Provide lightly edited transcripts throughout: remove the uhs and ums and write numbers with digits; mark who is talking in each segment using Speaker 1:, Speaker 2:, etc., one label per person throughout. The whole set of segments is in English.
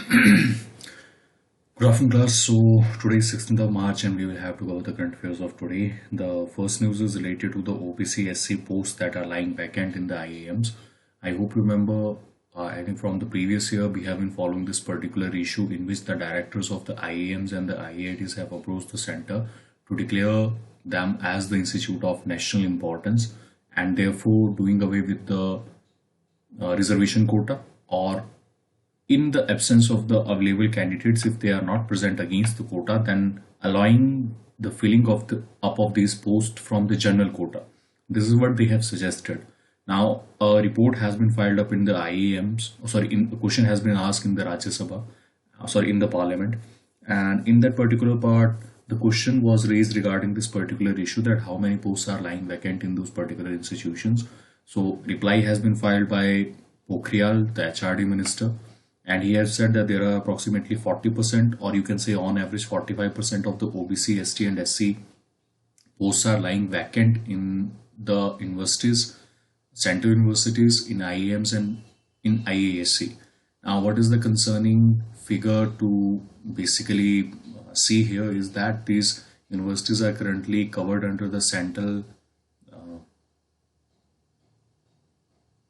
Speaker 1: Good afternoon, class. So today is 16th of March, and we will have to cover the current affairs of today. The first news is related to the OBC SC posts that are lying vacant in the IAMs. I hope you remember, I think from the previous year, we have been following this particular issue in which the directors of the IAMs and the IITs have approached the center to declare them as the institute of national importance, and therefore doing away with the reservation quota, or in the absence of the available candidates, if they are not present against the quota, then allowing the filling of the up of these posts from the general quota. This is what they have suggested. Now a report has been filed up in the IAMs, a question has been asked in the Rajya Sabha, in the parliament, and in that particular part the question was raised regarding this particular issue, that how many posts are lying vacant in those particular institutions. So reply has been filed by Pokhriyal, the HRD minister, and he has said that there are approximately 40%, or you can say on average 45% of the OBC, ST and SC posts are lying vacant in the universities, central universities, in IAMs and in IASC. Now what is the concerning figure to basically see here is that these universities are currently covered under the Central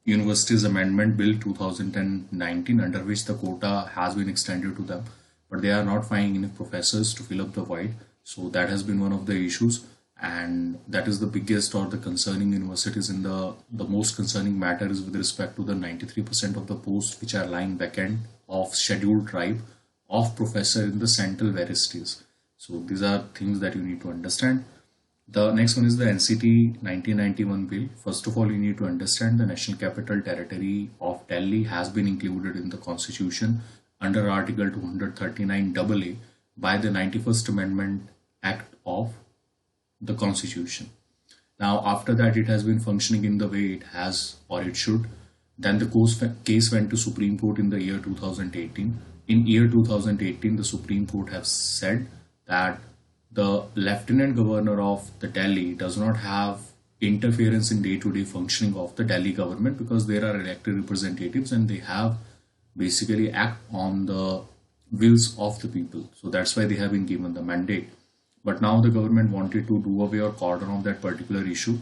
Speaker 1: Universities Amendment Bill 2019, under which the quota has been extended to them, but they are not finding enough professors to fill up the void. So that has been one of the issues, and that is the biggest or the concerning universities. In the most concerning matter is with respect to the 93% of the posts which are lying vacant of scheduled tribe of professor in the central varieties. So these are things that you need to understand. The next one is the NCT 1991 bill. First of all, you need to understand the National Capital Territory of Delhi has been included in the constitution under Article 239 AA by the 91st Amendment Act of the Constitution. Now, after that, it has been functioning in the way it has, or it should. Then the case went to Supreme Court in the year 2018. In year 2018, the Supreme Court has said that the Lieutenant Governor of the Delhi does not have interference in day-to-day functioning of the Delhi government, because there are elected representatives and they have basically act on the wills of the people. So that's why they have been given the mandate. But now the government wanted to do away or cordon off that particular issue.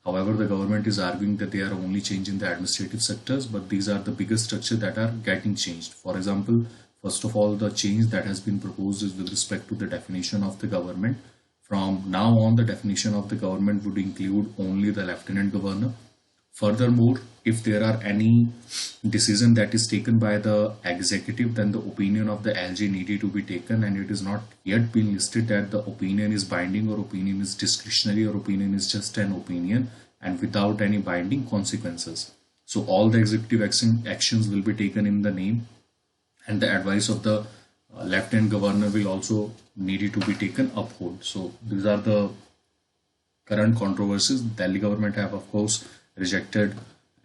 Speaker 1: However, the government is arguing that they are only changing the administrative sectors, but these are the biggest structure that are getting changed. For example, first of all, the change that has been proposed is with respect to the definition of the government. From now on, the definition of the government would include only the Lieutenant Governor. Furthermore, if there are any decision that is taken by the executive, then the opinion of the LG needed to be taken, and it is not yet been listed that the opinion is binding or opinion is discretionary or opinion is just an opinion and without any binding consequences. So all the executive actions will be taken in the name, and the advice of the Lieutenant Governor will also needed to be taken uphold. So these are the current controversies. The Delhi government have of course rejected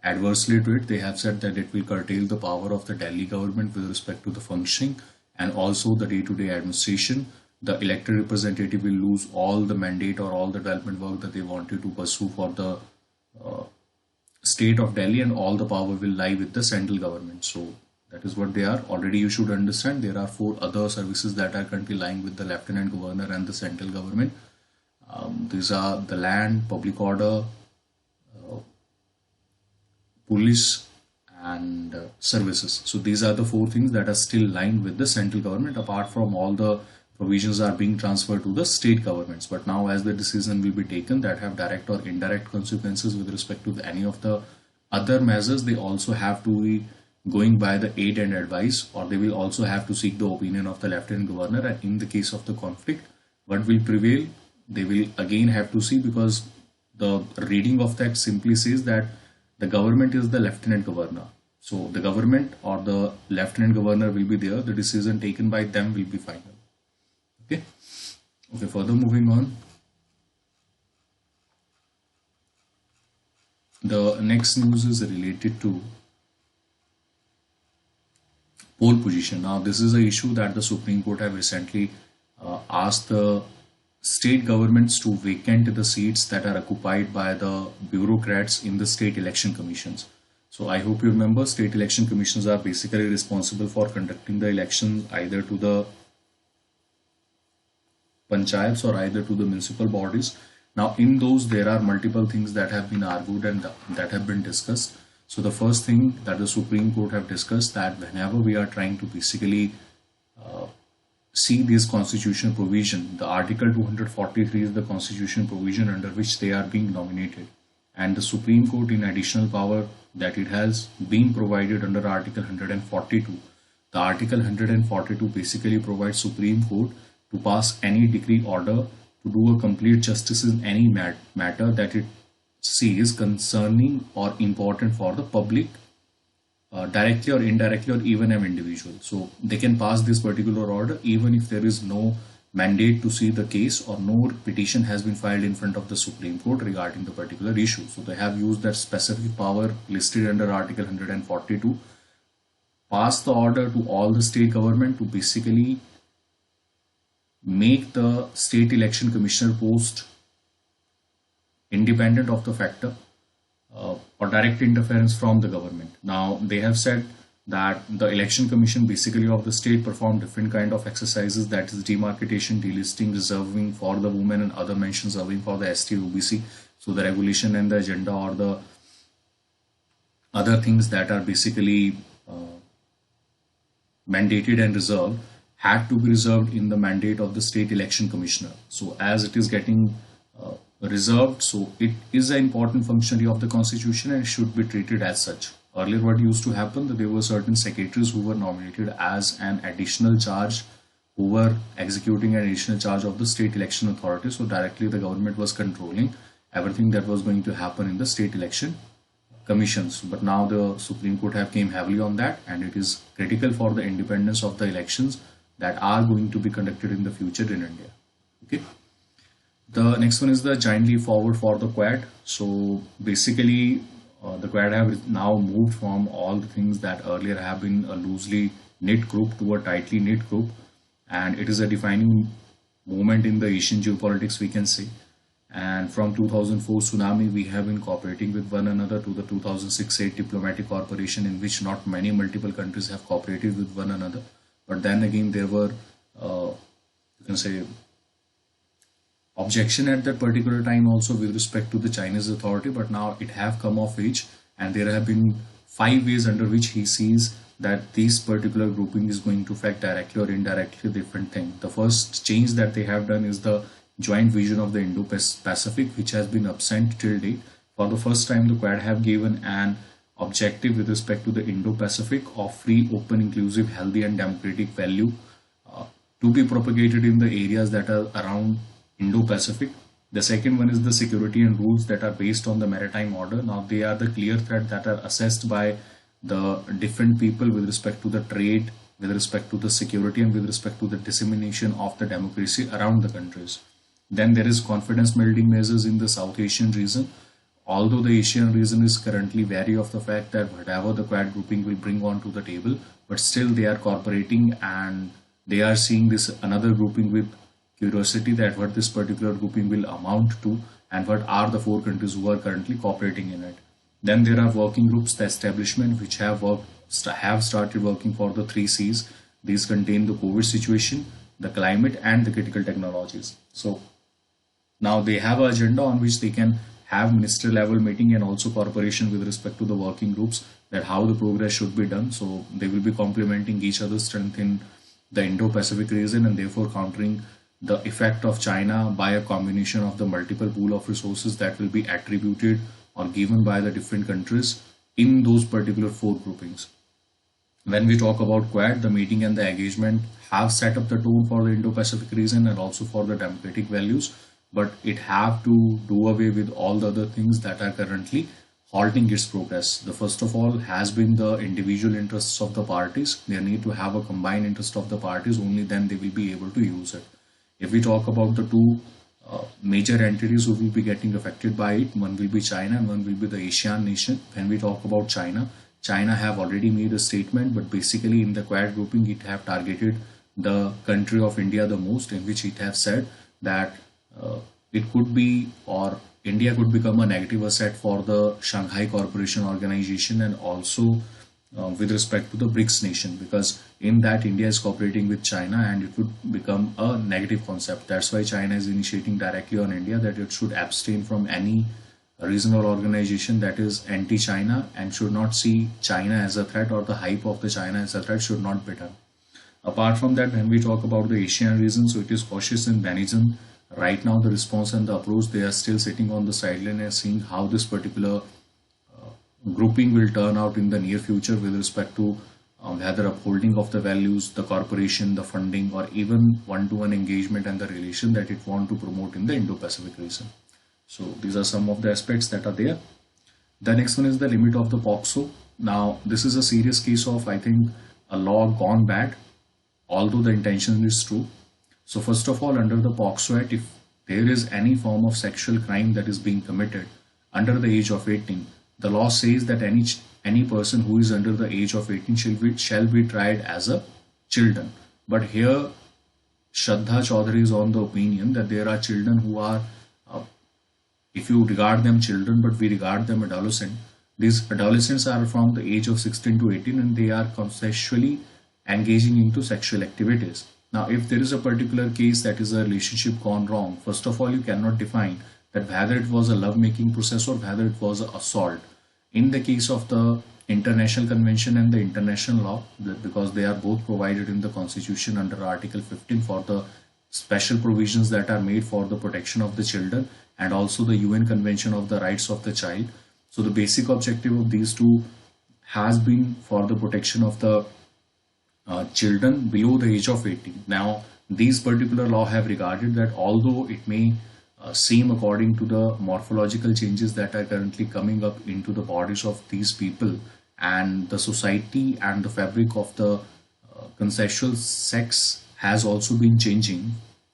Speaker 1: adversely to it. They have said that it will curtail the power of the Delhi government with respect to the functioning and also the day-to-day administration. The elected representative will lose all the mandate or all the development work that they wanted to pursue for the state of Delhi, and all the power will lie with the central government. So that is what they are. Already you should understand there are 4 other services that are currently lying with the Lieutenant Governor and the central government. These are the land, public order, police and services. So these are the 4 things that are still lying with the central government, apart from all the provisions are being transferred to the state governments. But now as the decision will be taken that have direct or indirect consequences with respect to any of the other measures, they also have to be going by the aid and advice, or they will also have to seek the opinion of the Lieutenant Governor. And in the case of the conflict, what will prevail, they will again have to see, because the reading of that simply says that the government is the Lieutenant Governor. So the government or the Lieutenant Governor will be there. The decision taken by them will be final. Okay. Further moving on. The next news is related to pole position. Now this is an issue that the Supreme Court have recently asked the state governments to vacate the seats that are occupied by the bureaucrats in the state election commissions. So I hope you remember, state election commissions are basically responsible for conducting the election either to the panchayats or either to the municipal bodies. Now, in those, there are multiple things that have been argued and that have been discussed. So the first thing that the Supreme Court have discussed, that whenever we are trying to basically see this constitutional provision, the Article 243 is the constitutional provision under which they are being nominated. And the Supreme Court, in additional power that it has been provided under Article 142, the Article 142 basically provides Supreme Court to pass any decree order to do a complete justice in any matter that it sees concerning or important for the public, directly or indirectly, or even an individual. So they can pass this particular order even if there is no mandate to see the case or no petition has been filed in front of the Supreme Court regarding the particular issue. So they have used that specific power listed under Article 142, pass the order to all the state government to basically make the state election commissioner post independent of the factor or direct interference from the government. Now they have said that the election commission basically of the state perform different kind of exercises, that is demarcation, delisting, reserving for the women and other mentions serving for the ST OBC. So the regulation and the agenda or the other things that are basically mandated and reserved had to be reserved in the mandate of the state election commissioner. So as it is getting reserved, so it is an important functionary of the constitution and should be treated as such. Earlier what used to happen, that there were certain secretaries who were nominated as an additional charge, who were executing an additional charge of the state election authority. So directly the government was controlling everything that was going to happen in the state election commissions. But now the Supreme Court have came heavily on that, and it is critical for the independence of the elections that are going to be conducted in the future in India. Okay. The next one is the Giant Leap Forward for the Quad. So basically, the Quad have now moved from all the things that earlier have been a loosely knit group to a tightly knit group, and it is a defining moment in the Asian geopolitics, we can say. And from 2004 tsunami, we have been cooperating with one another, to the 2006-8 diplomatic cooperation, in which not many multiple countries have cooperated with one another. But then again, there were, you can say, objection at that particular time also with respect to the Chinese authority. But now it have come of age, and there have been 5 ways under which he sees that this particular grouping is going to affect directly or indirectly different thing. The first change that they have done is the joint vision of the Indo-Pacific, which has been absent till date. For the first time, the Quad have given an objective with respect to the Indo-Pacific of free, open, inclusive, healthy and democratic value to be propagated in the areas that are around Indo-Pacific. The second one is the security and rules that are based on the maritime order. Now they are the clear threat that are assessed by the different people with respect to the trade, with respect to the security, and with respect to the dissemination of the democracy around the countries. Then there is confidence building measures in the South Asian region. Although the Asian region is currently wary of the fact that whatever the Quad grouping will bring onto the table, but still they are cooperating, and they are seeing this another grouping with curiosity, that what this particular grouping will amount to and what are the 4 countries who are currently cooperating in it. Then there are working groups, the establishment, which have started working for the 3 C's. These contain the COVID situation, the climate and the critical technologies. So now they have an agenda on which they can have minister level meeting and also cooperation with respect to the working groups, that how the progress should be done. So they will be complementing each other's strength in the Indo-Pacific region, and therefore countering the effect of China by a combination of the multiple pool of resources that will be attributed or given by the different countries in those particular 4 groupings. When we talk about Quad, the meeting and the engagement have set up the tone for the Indo-Pacific region and also for the democratic values, but it have to do away with all the other things that are currently halting its progress. The first of all has been the individual interests of the parties. They need to have a combined interest of the parties, only then they will be able to use it. If we talk about the 2 major entities who will be getting affected by it, one will be China and one will be the Asian nation. When we talk about China, China have already made a statement, but basically in the Quad grouping it have targeted the country of India the most, in which it have said that it could be, or India could become a negative asset for the Shanghai Cooperation Organization, and also with respect to the BRICS nation, because in that India is cooperating with China and it would become a negative concept. That's why China is initiating directly on India that it should abstain from any regional organization that is anti-China and should not see China as a threat, or the hype of the China as a threat should not be done. Apart from that, when we talk about the Asian region, so it is cautious in Benison. Right now, the response and the approach, they are still sitting on the sideline and seeing how this particular grouping will turn out in the near future with respect to whether upholding of the values, the corporation, the funding, or even one-to-one engagement and the relation that it want to promote in the Indo-Pacific region. So these are some of the aspects that are there. The next one is the limit of the POCSO. Now, this is a serious case of, I think, a law gone bad, although the intention is true. So first of all, under the POCSO Act, if there is any form of sexual crime that is being committed under the age of 18, the law says that any person who is under the age of 18 shall be tried as a children. But here, Shraddha Chaudhary is on the opinion that there are children who are, if you regard them children, but we regard them adolescent. These adolescents are from the age of 16 to 18 and they are consensually engaging into sexual activities. Now, if there is a particular case that is a relationship gone wrong, first of all, you cannot define that whether it was a love-making process or whether it was an assault. In the case of the International Convention and the international law, because they are both provided in the Constitution under Article 15 for the special provisions that are made for the protection of the children, and also the UN Convention of the Rights of the Child. So the basic objective of these two has been for the protection of the children below the age of 18. Now, these particular law have regarded that although it may seem according to the morphological changes that are currently coming up into the bodies of these people and the society and the fabric of the consensual sex has also been changing,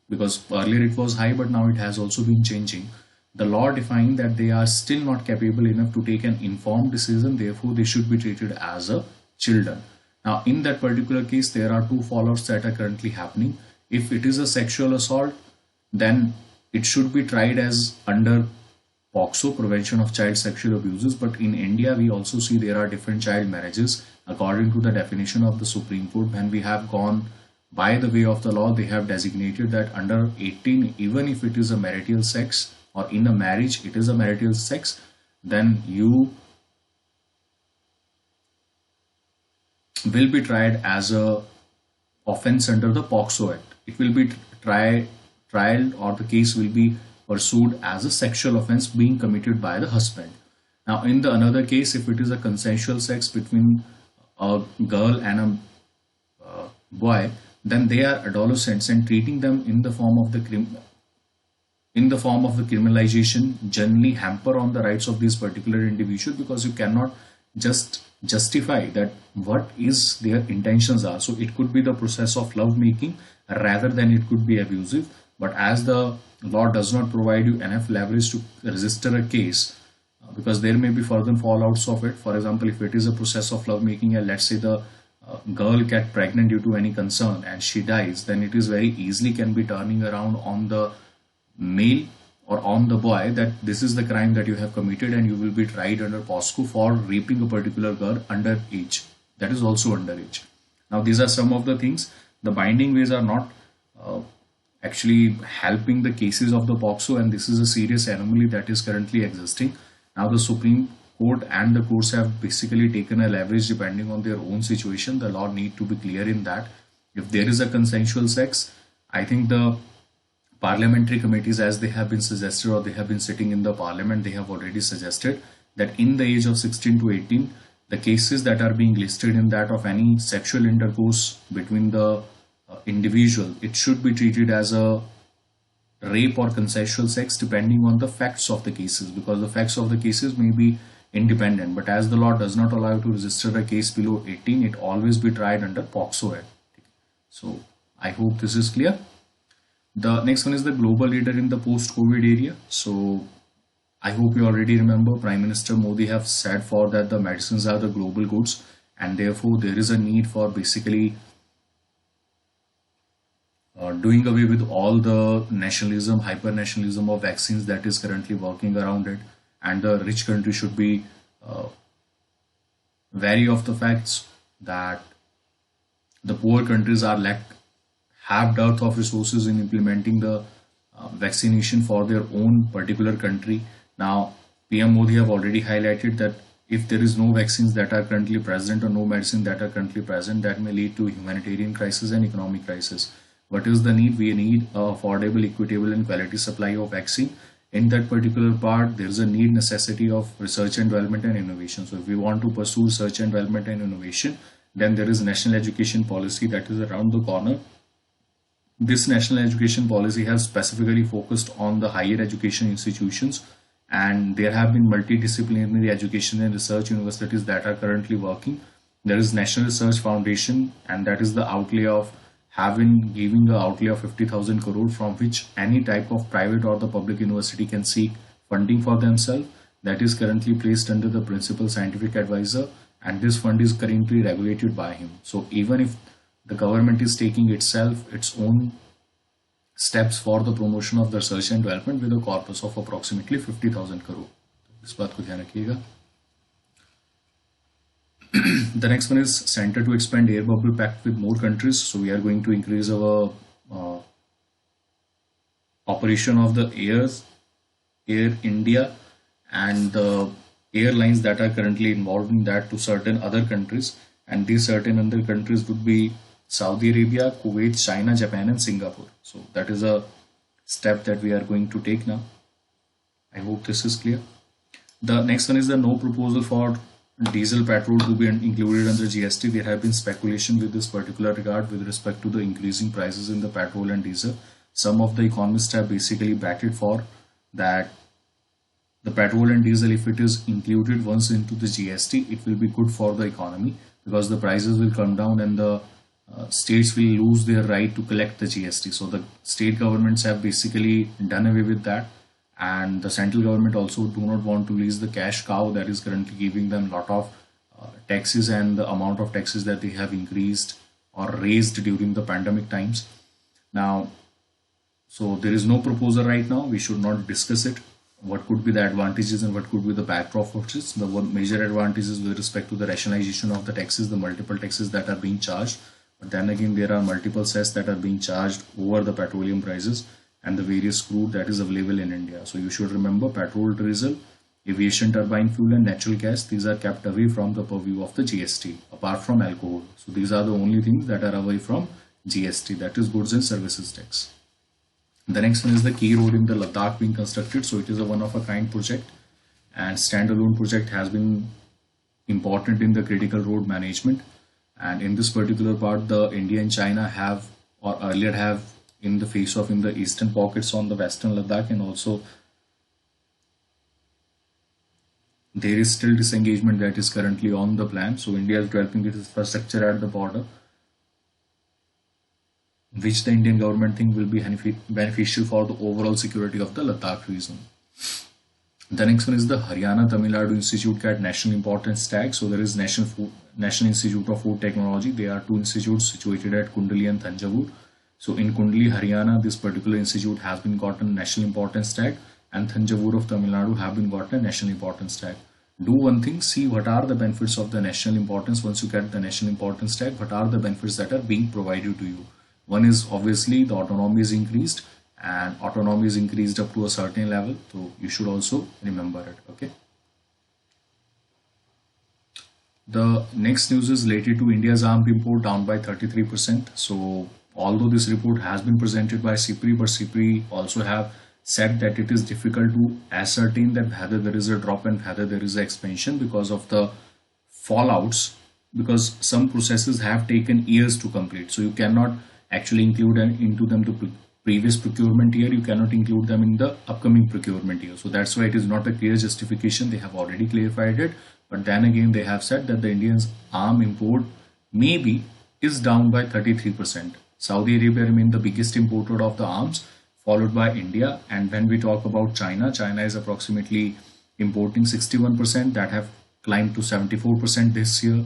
Speaker 1: because earlier it was high but now it has also been changing. The law defined that they are still not capable enough to take an informed decision, therefore they should be treated as a children. Now, in that particular case, there are two fallouts that are currently happening. If it is a sexual assault, then it should be tried as under POCSO, Prevention of Child Sexual Abuses. But in India, we also see there are different child marriages. According to the definition of the Supreme Court, when we have gone by the way of the law, they have designated that under 18, even if it is a marital sex or in a marriage, it is a marital sex, then you will be tried as a offense under the POCSO Act. It will be tried or the case will be pursued as a sexual offense being committed by the husband. Now, in the another case, if it is a consensual sex between a girl and a boy, then they are adolescents, and treating them in the form of the criminalization generally hamper on the rights of these particular individuals, because you cannot just justify that what is their intentions are. So it could be the process of love making rather than it could be abusive. But as the law does not provide you enough leverage to register a case, because there may be further fallouts of it. For example, if it is a process of love making and let's say the girl get pregnant due to any concern and she dies, then it is very easily can be turning around on the male or on the boy that this is the crime that you have committed and you will be tried under POSCO for raping a particular girl under age. That is also underage. Now, these are some of the things. The binding ways are not actually helping the cases of the POCSO, and this is a serious anomaly that is currently existing. Now, the Supreme Court and the courts have basically taken a leverage depending on their own situation. The law need to be clear in that. If there is a consensual sex, I think the parliamentary committees, as they have been suggested or they have been sitting in the parliament, they have already suggested that in the age of 16 to 18, the cases that are being listed in that of any sexual intercourse between the individual, it should be treated as a rape or consensual sex depending on the facts of the cases, because the facts of the cases may be independent. But as the law does not allow you to register a case below 18, it always be tried under POCSO Act. So I hope this is clear. The next one is the global leader in the post-COVID area. So I hope you already remember Prime Minister Modi have said for that the medicines are the global goods, and therefore there is a need for basically doing away with all the nationalism, hyper nationalism of vaccines that is currently working around it, and the rich country should be uh, wary of the facts that the poor countries are have dearth of resources in implementing the vaccination for their own particular country. Now, PM Modi have already highlighted that if there is no vaccines that are currently present or no medicine that are currently present, that may lead to humanitarian crisis and economic crisis. What is the need? We need affordable, equitable, and quality supply of vaccine. In that particular part, there is a need necessity of research and development and innovation. So if we want to pursue research and development and innovation, then there is national education policy that is around the corner. This national education policy has specifically focused on the higher education institutions, and there have been multidisciplinary education and research universities that are currently working. There is National Research Foundation, and that is the outlay of having giving the outlay of 50,000 crore, from which any type of private or the public university can seek funding for themselves. That is currently placed under the principal scientific advisor, and this fund is currently regulated by him. So even if the government is taking itself its own steps for the promotion of the research and development with a corpus of approximately 50,000 crore. इस बात को ध्यान रखिएगा. The next one is Center to expand air bubble pact with more countries. So we are going to increase our operation of the Air India and the airlines that are currently involved in that to certain other countries. And these certain other countries would be Saudi Arabia, Kuwait, China, Japan, and Singapore. So that is a step that we are going to take now. I hope this is clear. The next one is the no proposal for diesel petrol to be included under GST. There have been speculation with this particular regard with respect to the increasing prices in the petrol and diesel. Some of the economists have basically batted for that the petrol and diesel, if it is included once into the GST, it will be good for the economy because the prices will come down and the states will lose their right to collect the GST. So the state governments have basically done away with that, and the central government also do not want to release the cash cow that is currently giving them a lot of taxes, and the amount of taxes that they have increased or raised during the pandemic times. Now, so there is no proposal right now. We should not discuss it. What could be the advantages and what could be the backdrop of this? The one major advantages with respect to the rationalization of the taxes, the multiple taxes that are being charged. But then again, there are multiple cess that are being charged over the petroleum prices and the various crude that is available in India. So you should remember petrol, diesel, aviation turbine fuel, and natural gas. These are kept away from the purview of the GST, apart from alcohol. So these are the only things that are away from GST, that is goods and services tax. The next one is the key road in the Ladakh being constructed. So it is a one-of-a-kind project, and standalone project has been important in the critical road management. And in this particular part, the India and China have, or earlier have, in the face of in the eastern pockets on the western Ladakh, and also there is still disengagement that is currently on the plan. So India is developing its infrastructure at the border, which the Indian government think will be beneficial for the overall security of the Ladakh region. The next one is the Haryana Tamil Nadu Institute at national importance tag. So there is National Institute of Food Technology. There are two institutes situated at Kundali and Thanjavur. So in Kundali, Haryana, this particular institute has been gotten national importance tag, and Thanjavur of Tamil Nadu have been gotten a national importance tag. Do one thing, see what are the benefits of the national importance. Once you get the national importance tag, what are the benefits that are being provided to you? One is obviously the autonomy is increased, and autonomy is increased up to a certain level. So you should also remember it. Okay. The next news is related to India's arms import down by 33%. So although this report has been presented by CIPRI, but CIPRI also have said that it is difficult to ascertain that whether there is a drop and whether there is an expansion because of the fallouts, because some processes have taken years to complete. So you cannot actually include into them the previous procurement year. You cannot include them in the upcoming procurement year. So that's why it is not a clear justification. They have already clarified it. But then again, they have said that the Indians' arm import maybe is down by 33%. Saudi Arabia remains the biggest importer of the arms, followed by India. And when we talk about China, China is approximately importing 61%, that have climbed to 74% this year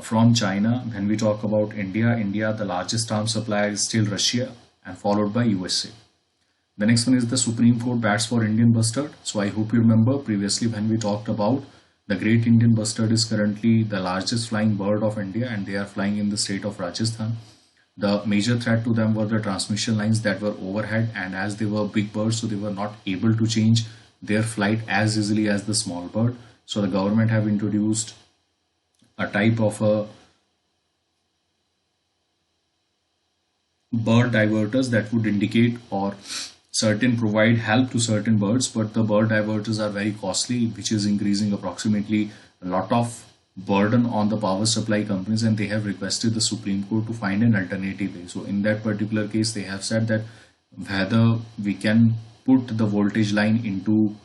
Speaker 1: from China. When we talk about India, the largest arms supplier is still Russia and followed by USA. The next one is the Supreme Court bats for Indian bustard. So I hope you remember previously when we talked about the great Indian bustard is currently the largest flying bird of India, and they are flying in the state of Rajasthan. The major threat to them were the transmission lines that were overhead, and as they were big birds, so they were not able to change their flight as easily as the small bird. So the government have introduced a type of a bird diverters that would indicate or certain provide help to certain birds, but the bird diverters are very costly, which is increasing approximately a lot of burden on the power supply companies, and they have requested the Supreme Court to find an alternative way. So in that particular case, they have said that whether we can put the voltage line into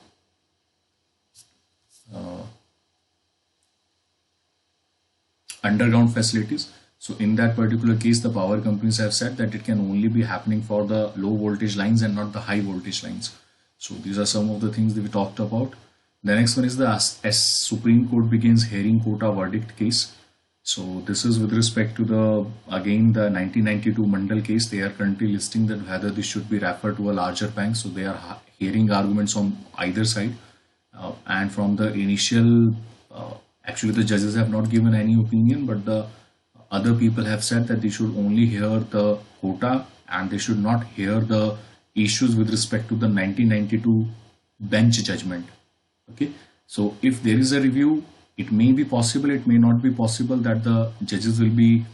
Speaker 1: underground facilities. So in that particular case, the power companies have said that it can only be happening for the low voltage lines and not the high voltage lines. So these are some of the things that we talked about. The next one is the Supreme Court begins hearing quota verdict case. So this is with respect to the 1992 Mandal case. They are currently listing that whether this should be referred to a larger bank. So they are hearing arguments on either side. And from the initial, actually the judges have not given any opinion, but the other people have said that they should only hear the quota and they should not hear the issues with respect to the 1992 bench judgment. Okay, so if there is a review, it may be possible, it may not be possible that the judges will be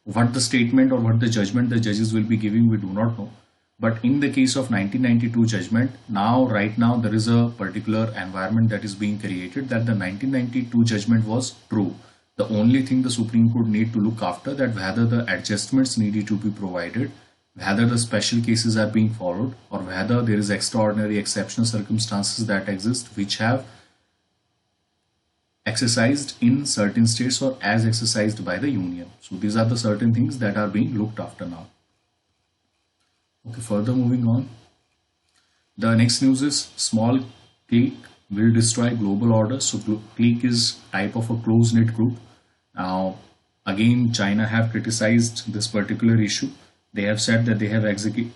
Speaker 1: what the statement or what the judgment the judges will be giving, we do not know. But in the case of 1992 judgment, right now there is a particular environment that is being created that the 1992 judgment was true. The only thing the Supreme Court need to look after that whether the adjustments needed to be provided, whether the special cases are being followed, or whether there is extraordinary exceptional circumstances that exist which have exercised in certain states or as exercised by the union. So these are the certain things that are being looked after now. Okay, further moving on. The next news is small clique will destroy global order. So clique is type of a close-knit group. Now, again, China have criticized this particular issue. They have said that they have exaggerating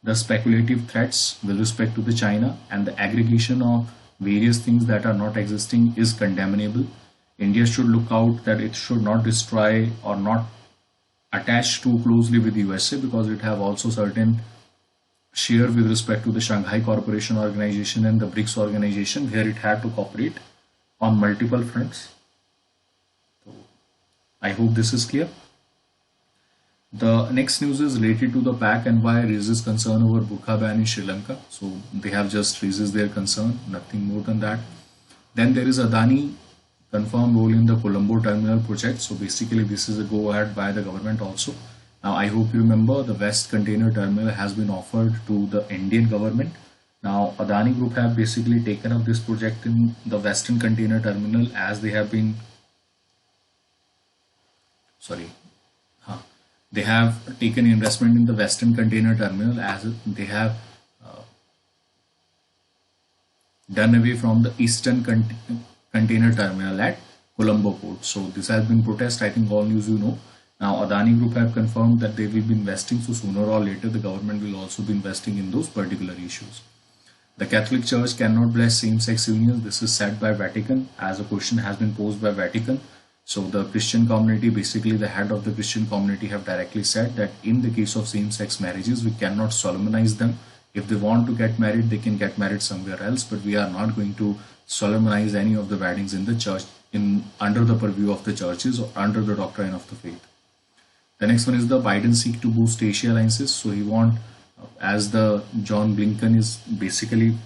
Speaker 1: the speculative threats with respect to the China, and the aggregation of various things that are not existing is condemnable. India should look out that it should not destroy or not attach too closely with USA, because it have also certain share with respect to the Shanghai Cooperation Organization and the BRICS organization, where it had to cooperate on multiple fronts. So I hope this is clear. The next news is related to the PAC and why raises concern over burqa ban in Sri Lanka. So they have just raises their concern, nothing more than that. Then there is Adani confirmed role in the Colombo terminal project. So basically this is a go ahead by the government also. Now I hope you remember the West Container Terminal has been offered to the Indian government. Now Adani Group have basically taken up this project in the Western Container Terminal, as they have been they have taken investment in the Western Container Terminal, as they have done away from the Eastern Container Terminal at Colombo Port. So this has been protest, I think all news you know. Now Adani Group have confirmed that they will be investing, so sooner or later the government will also be investing in those particular issues. The Catholic Church cannot bless same-sex unions. This is said by Vatican, as a question has been posed by Vatican. So the Christian community, basically the head of the Christian community, have directly said that in the case of same-sex marriages, we cannot solemnize them. If they want to get married, they can get married somewhere else, but we are not going to solemnize any of the weddings in the church under the purview of the churches or under the doctrine of the faith. The next one is the Biden seek to boost Asia alliances. So he want, as the John Blinken is basically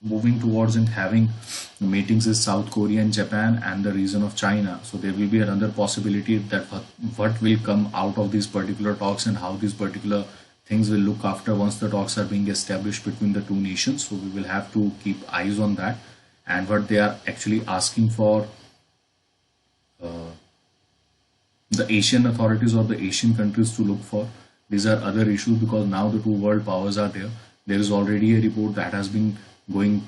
Speaker 1: moving towards and having meetings with South Korea and Japan and the region of China. So there will be another possibility that what will come out of these particular talks and how these particular things will look after once the talks are being established between the two nations. So we will have to keep eyes on that, and what they are actually asking for the Asian authorities or the Asian countries to look for. These are other issues, because now the two world powers are there. There is already a report that has been going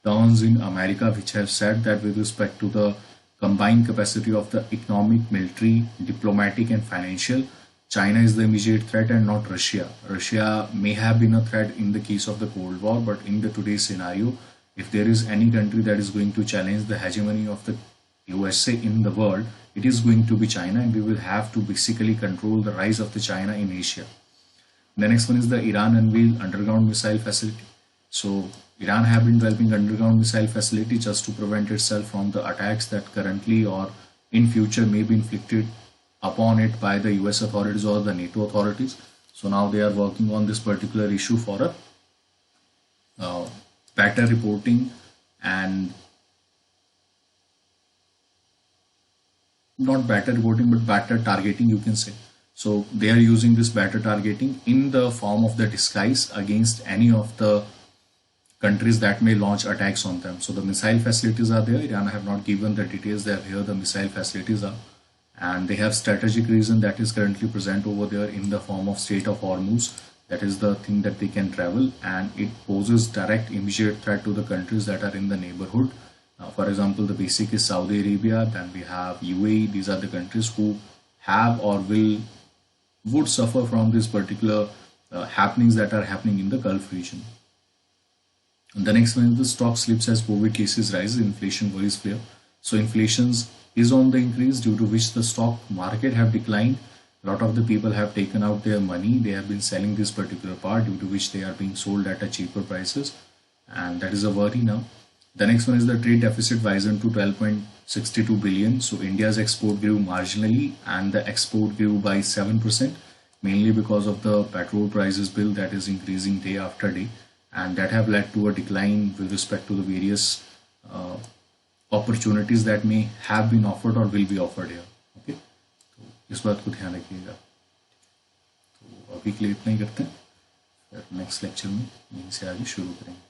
Speaker 1: turns in America, which have said that with respect to the combined capacity of the economic, military, diplomatic, and financial. China is the immediate threat and not Russia. Russia may have been a threat in the case of the Cold War, but in the today's scenario, if there is any country that is going to challenge the hegemony of the USA in the world, it is going to be China, and we will have to basically control the rise of the China in Asia. The next one is the Iran unveiled underground missile facility. So Iran have been developing underground missile facility just to prevent itself from the attacks that currently or in future may be inflicted upon it by the US authorities or the NATO authorities. So now they are working on this particular issue for a better reporting and not better reporting but better targeting, you can say. So they are using this better targeting in the form of the disguise against any of the countries that may launch attacks on them. So the missile facilities are there. Iran have not given the details that here the missile facilities are, and they have strategic reason that is currently present over there in the form of Strait of Hormuz. That is the thing that they can travel, and it poses direct immediate threat to the countries that are in the neighborhood. For example, the basic is Saudi Arabia, then we have UAE. These are the countries who have or would suffer from this particular happenings that are happening in the Gulf region. And the next one is the stock slips as COVID cases rise, inflation worries flare. So inflation is on the increase, due to which the stock market have declined. A lot of the people have taken out their money. They have been selling this particular part, due to which they are being sold at a cheaper prices, and that is a worry now. The next one is the trade deficit risen to 12.62 billion. So India's export grew marginally and the export grew by 7%, mainly because of the petrol prices bill that is increasing day after day, and that have led to a decline with respect to the various opportunities that may have been offered or will be offered here. Okay, तो इस बात को ध्यान रखिएगा. तो अभी के लिए इतना ही करते हैं, फिर नेक्स्ट लेक्चर में यहीं से आगे शुरू करेंगे.